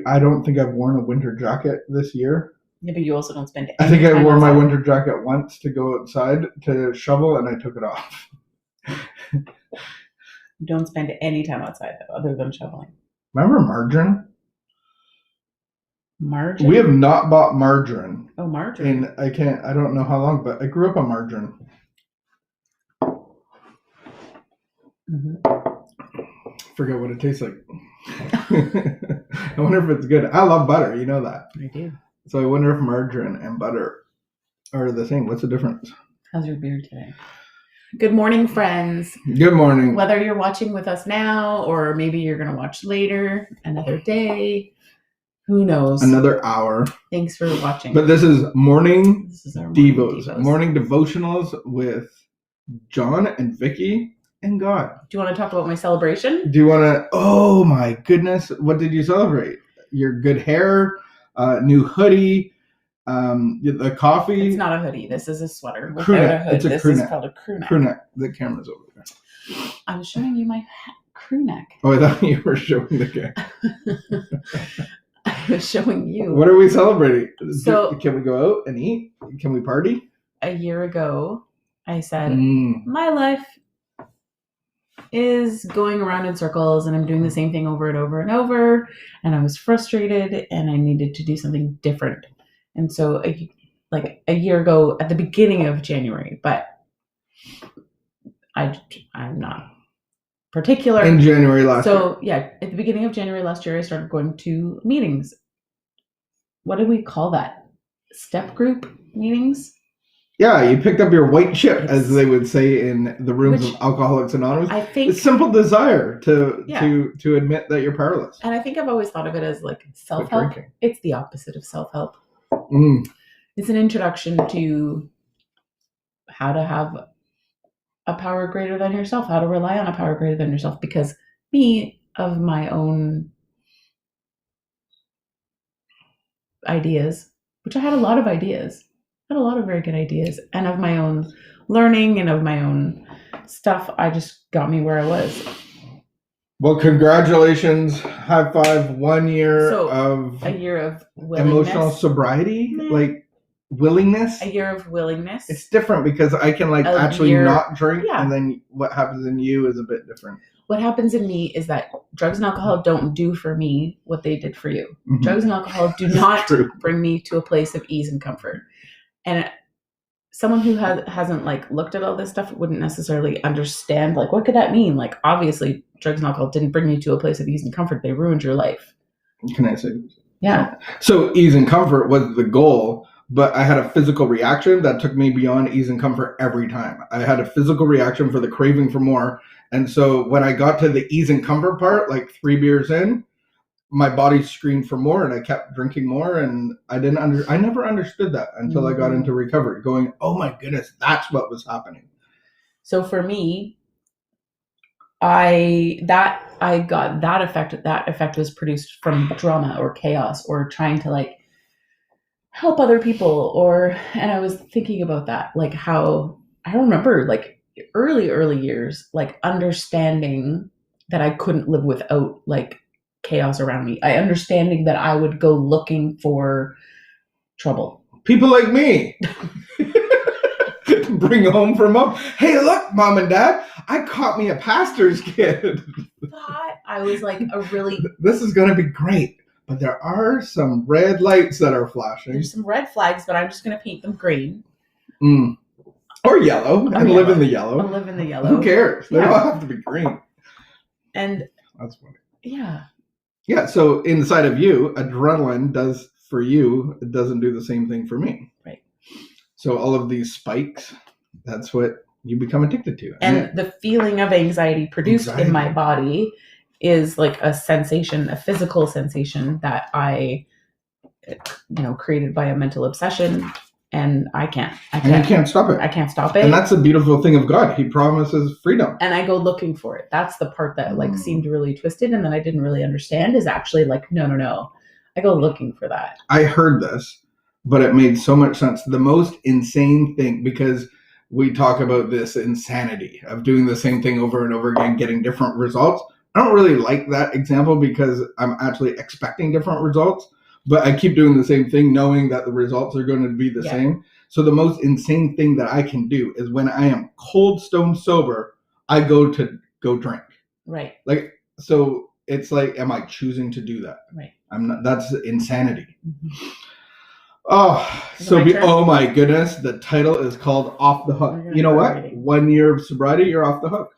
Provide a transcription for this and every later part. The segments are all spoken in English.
I don't think I've worn a winter jacket this year. Yeah, but you also don't spend I think I wore my winter jacket once to go outside to shovel, and I took it off. You don't spend any time outside, though, other than shoveling. Remember margarine? Margarine? We have not bought margarine. Oh, margarine. I don't know how long, but I grew up on margarine. Forget what it tastes like. I wonder if it's good. I love butter. You know that. I do. So I wonder if margarine and butter are the same. What's the difference? How's your beard today? Good morning, friends. Good morning. Whether you're watching with us now or maybe you're going to watch later, another day, who knows? Another hour. Thanks for watching. But this is morning our devos. Morning devotionals with John and Vicky and God. Do you want to talk about my celebration? Do you want to? Oh my goodness. What did you celebrate? Your good hair, new hoodie, the coffee. It's not a hoodie. This is a sweater without crew neck. a hood. It's a this crew is neck. called a crew neck. Crew neck. The camera's over there. I'm showing you my crew neck. Oh, I thought you were showing the guy. I was showing you. What are we celebrating? So, can we go out and eat? Can we party? A year ago, I said, my life is going around in circles and I'm doing the same thing over and over and over. And I was frustrated and I needed to do something different. And so a year ago at the beginning of January, but I'm not particular. In January last year. So yeah, at the beginning of January last year, I started going to meetings. What did we call that? Step group meetings? Yeah, you picked up your white chip, as they would say in the rooms of Alcoholics Anonymous. I think it's simple desire to admit that you're powerless. And I think I've always thought of it as like self-help. It's the opposite of self-help. It's an introduction to how to have a power greater than yourself, how to rely on a power greater than yourself. Because me, of my own ideas, which I had a lot of ideas. I had a lot of very good ideas, and of my own learning and of my own stuff, I just got me where I was. Well, congratulations. High five. 1 year of a year of willingness. Emotional sobriety, like willingness. A year of willingness. It's different because I can actually not drink, and then what happens in you is a bit different. What happens in me is that drugs and alcohol don't do for me what they did for you. Drugs and alcohol do not bring me to a place of ease and comfort. And someone who hasn't looked at all this stuff wouldn't necessarily understand, what could that mean? Obviously, drugs and alcohol didn't bring you to a place of ease and comfort. They ruined your life. Can I say this? Yeah. So ease and comfort was the goal, but I had a physical reaction that took me beyond ease and comfort every time. I had a physical reaction for the craving for more. And so when I got to the ease and comfort part, 3 beers in, my body screamed for more, and I kept drinking more, and I never understood that until I got into recovery, going, oh my goodness, that's what was happening. So for me, I got that effect. That effect was produced from drama or chaos or trying to help other people, and I was thinking about that, how I remember early years, understanding that I couldn't live without chaos around me. Understanding that I would go looking for trouble. People like me. Bring home for mom. Hey, look, mom and dad, I caught me a pastor's kid. I was This is going to be great, but there are some red lights that are flashing. There's some red flags, but I'm just going to paint them green. Or yellow. Live in the yellow. I'll live in the yellow. Who cares? They don't have to be green. And that's funny. Yeah. Yeah, so inside of you, adrenaline does for you, it doesn't do the same thing for me. Right. So all of these spikes, that's what you become addicted to. And the feeling of anxiety produced in my body is a sensation, a physical sensation that I, created by a mental obsession. And I can't. And you can't stop it. I can't stop it. And that's the beautiful thing of God. He promises freedom. And I go looking for it. That's the part that seemed really twisted and that I didn't really understand is actually no. I go looking for that. I heard this, but it made so much sense. The most insane thing, because we talk about this insanity of doing the same thing over and over again, getting different results. I don't really like that example because I'm actually expecting different results, but I keep doing the same thing knowing that the results are going to be the same. So the most insane thing that I can do is when I am cold stone sober, I go drink. Right. Like, so it's like, am I choosing to do that? Right. I'm not, that's insanity. Mm-hmm. Oh my goodness, the title is called Off the Hook. You know what? Writing. 1 year of sobriety, you're off the hook.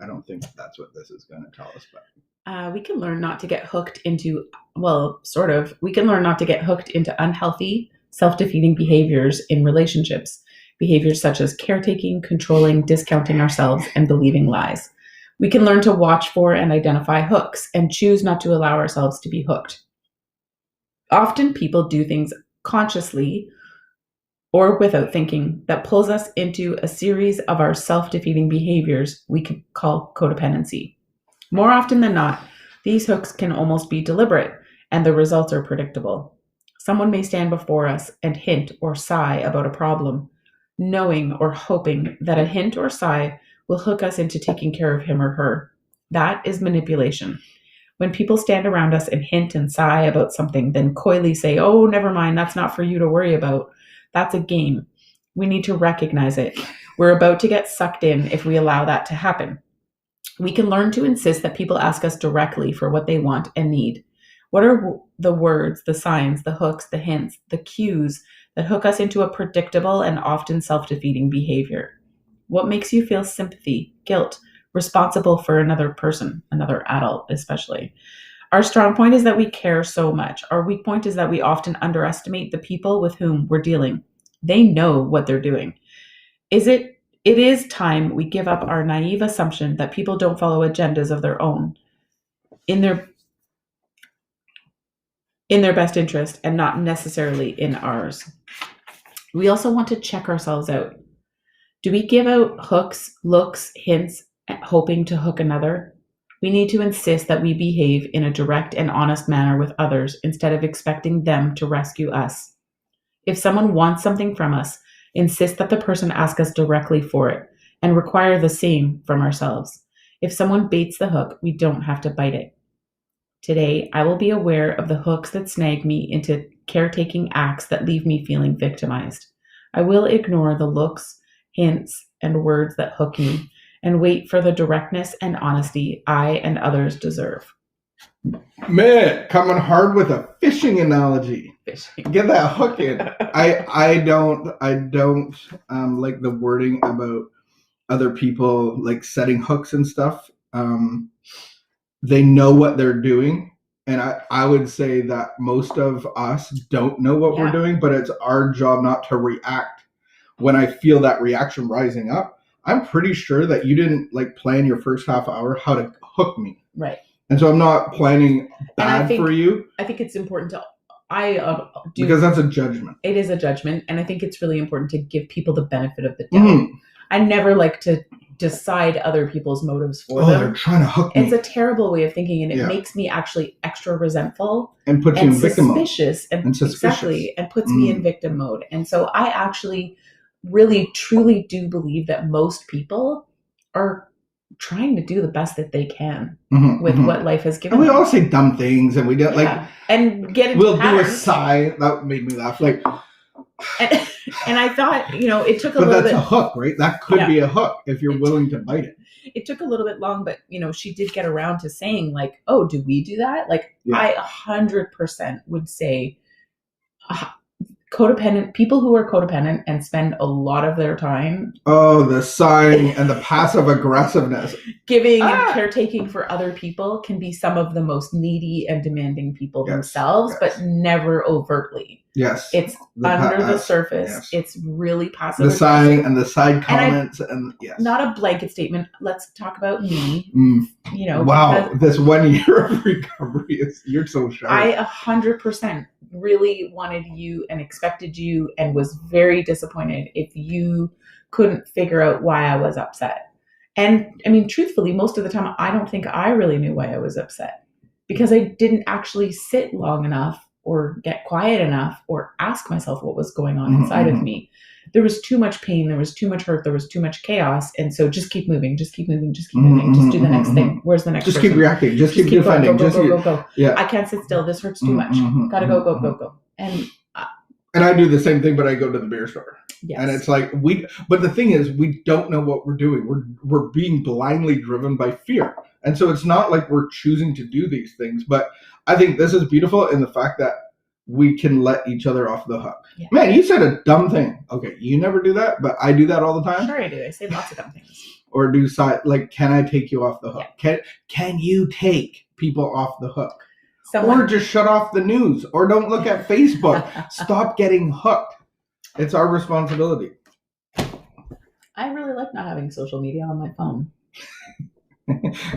I don't think that's what this is going to tell us, but we can learn not to get hooked into, we can learn not to get hooked into unhealthy, self-defeating behaviors in relationships. Behaviors such as caretaking, controlling, discounting ourselves, and believing lies. We can learn to watch for and identify hooks and choose not to allow ourselves to be hooked. Often people do things consciously or without thinking that pulls us into a series of our self-defeating behaviors we could call codependency. More often than not, these hooks can almost be deliberate, and the results are predictable. Someone may stand before us and hint or sigh about a problem, knowing or hoping that a hint or sigh will hook us into taking care of him or her. That is manipulation. When people stand around us and hint and sigh about something, then coyly say, "Oh, never mind, that's not for you to worry about," that's a game. We need to recognize it. We're about to get sucked in if we allow that to happen. We can learn to insist that people ask us directly for what they want and need. What are the words, the signs, the hooks, the hints, the cues that hook us into a predictable and often self-defeating behavior? What makes you feel sympathy, guilt, responsible for another person, another adult especially? Our strong point is that we care so much. Our weak point is that we often underestimate the people with whom we're dealing. They know what they're doing. It is time we give up our naive assumption that people don't follow agendas of their own in their best interest and not necessarily in ours. We also want to check ourselves out. Do we give out hooks, looks, hints, hoping to hook another? We need to insist that we behave in a direct and honest manner with others instead of expecting them to rescue us. If someone wants something from us, insist that the person ask us directly for it and require the same from ourselves. If someone baits the hook, we don't have to bite it. Today, I will be aware of the hooks that snag me into caretaking acts that leave me feeling victimized. I will ignore the looks, hints, and words that hook me and wait for the directness and honesty I and others deserve. Man, coming hard with a fishing analogy. Fishing. Get that hook in. I don't like the wording about other people like setting hooks and stuff. They know what they're doing, and I would say that most of us don't know what we're doing, but it's our job not to react. When I feel that reaction rising up, I'm pretty sure that you didn't like plan your first half hour how to hook me. Right. And so I'm not planning bad for you. I think it's important to, because that's a judgment. It is a judgment. And I think it's really important to give people the benefit of the doubt. I never like to decide other people's motives for them. They're trying to hook me. It's a terrible way of thinking, and it makes me actually extra resentful and puts you in victim mode. Exactly, and puts me in victim mode. And so I actually really truly do believe that most people are trying to do the best that they can with what life has given them. And we them. all say dumb things, and we don't and get into we'll patterns. Do a sigh that made me laugh. Like, and I thought, it took a little bit. But that's a hook, right? That could be a hook if you're willing to bite it. It took a little bit long, but she did get around to saying like, "Oh, do we do that?" Like, I 100% would say, codependent people who are codependent and spend a lot of their time the sighing and the passive aggressiveness giving and caretaking for other people can be some of the most needy and demanding people themselves, but never overtly. It's under the surface. It's really passive. The sighing and the side comments and not a blanket statement. Let's talk about me. Wow, this 1 year of recovery you're so sharp. I 100% really wanted you and expected you and was very disappointed if you couldn't figure out why I was upset. And I mean, truthfully, most of the time, I don't think I really knew why I was upset because I didn't actually sit long enough or get quiet enough or ask myself what was going on inside of me. There was too much pain, there was too much hurt, there was too much chaos, and so just keep moving, just keep moving, just keep moving, just do the next thing. Where's the next Just person? keep reacting, just keep defending. Go. Yeah. I can't sit still, this hurts too much. Gotta go. And I do the same thing, but I go to the beer store. Yes. And it's like but the thing is, we don't know what we're doing. We're being blindly driven by fear. And so it's not like we're choosing to do these things. But I think this is beautiful in the fact that we can let each other off the hook. Yeah. Man, you said a dumb thing. Okay, you never do that, but I do that all the time. Sure I do. I say lots of dumb things. Or can I take you off the hook? Yeah. Can you take people off the hook? Or just shut off the news, or don't look at Facebook. Stop getting hooked. It's our responsibility. I really like not having social media on my phone.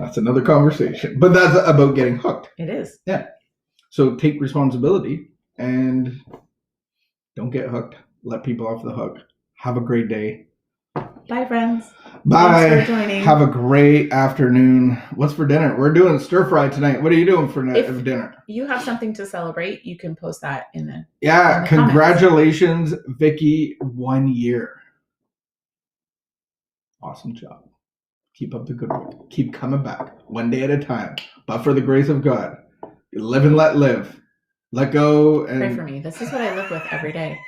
That's another conversation. But that's about getting hooked. It is. Yeah. So take responsibility and don't get hooked. Let people off the hook. Have a great day. Bye, friends. Bye. Thanks for joining. Have a great afternoon. What's for dinner? We're doing stir fry tonight. What are you doing for dinner? You have something to celebrate, you can post that in the congratulations, comments. Vicky, 1 year. Awesome job. Keep up the good work. Keep coming back, one day at a time. But for the grace of God, live and let live. Let go and pray for me. This is what I live with every day.